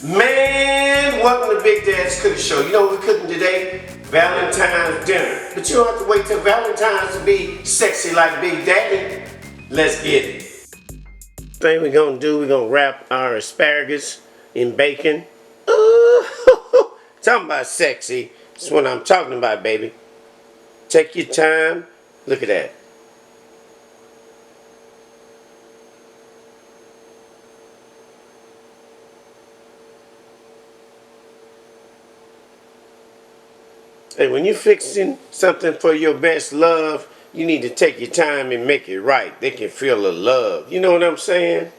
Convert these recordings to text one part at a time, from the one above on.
Man, welcome to Big Dad's Cooking Show. You know what we're cooking today? Valentine's dinner. But you don't have to wait till Valentine's to be sexy like Big Daddy. Let's get it. Thing we're gonna do, we're gonna wrap our asparagus in bacon. Ooh, talking about sexy. That's what I'm talking about, baby. Take your time. Look at that. Hey, when you're fixing something for your best love, you need to take your time and make it right. They can feel the love. You know what I'm saying?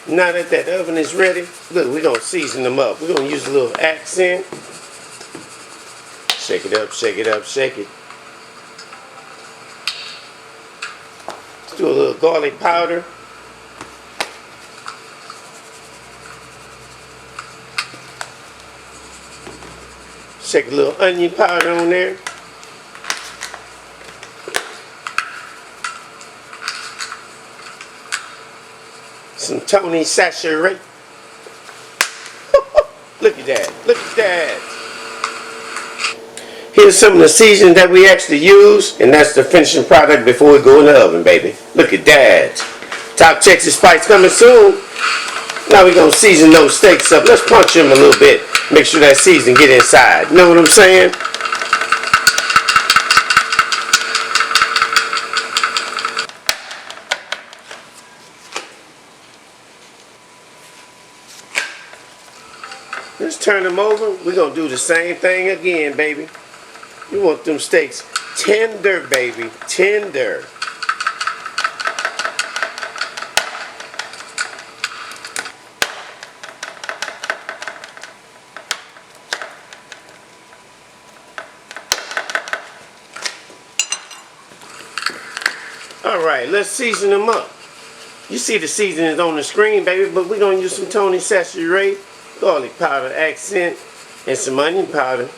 Now that that oven is ready, look, we're going to season them up. We're going to use a little accent. Shake it up, shake it up, shake it. Let's do a little garlic powder. Shake a little onion powder on there. Some Tony Sachet. Look at that. Look at that. Here's some of the seasoning that we actually use, and that's the finishing product before we go in the oven, baby. Look at that. Top Texas Spice coming soon. Now we're going to season those steaks up. Let's punch them a little bit. Make sure that seasoning get inside. You know what I'm saying? Let's turn them over. We're going to do the same thing again, baby. You want them steaks tender, baby. Tender. Alright, let's season them up. You see the seasoning on the screen, baby, but we're going to use some Tony Sachet, garlic powder accent, and some onion powder.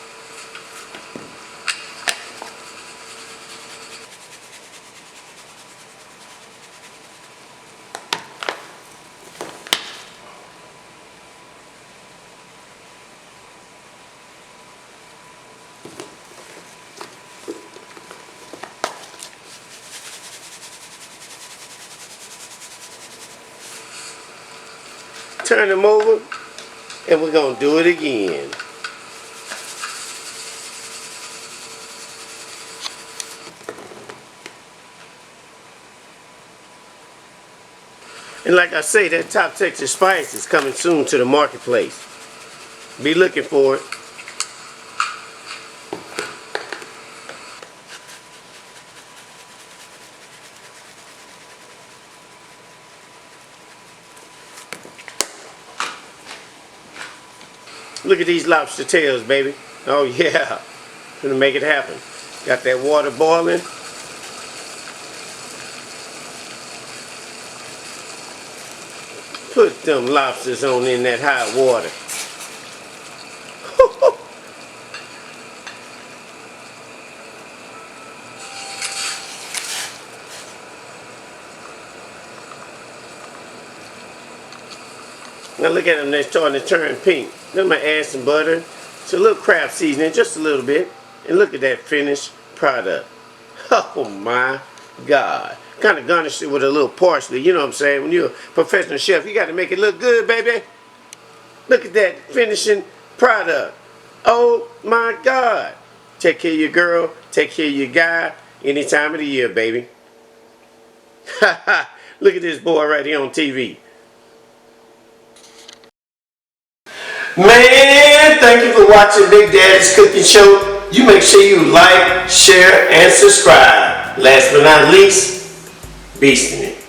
Turn them over, and we're going to do it again. And like I say, that Top Texas Spice is coming soon to the marketplace. Be looking for it. Look at these lobster tails, baby. Oh yeah, gonna make it happen. Got that water boiling. Put them lobsters on in that hot water. Now look at them, they're starting to turn pink. Then I'm going to add some butter, some little Kraft seasoning, just a little bit. And look at that finished product. Oh my God. Kind of garnish it with a little parsley, you know what I'm saying? When you're a professional chef, you got to make it look good, baby. Look at that finishing product. Oh my God. Take care of your girl, take care of your guy, any time of the year, baby. Look at this boy right here on TV. Man, thank you for watching Big Dad's Cooking Show. You make sure you like, share, and subscribe. Last but not least, beasting it.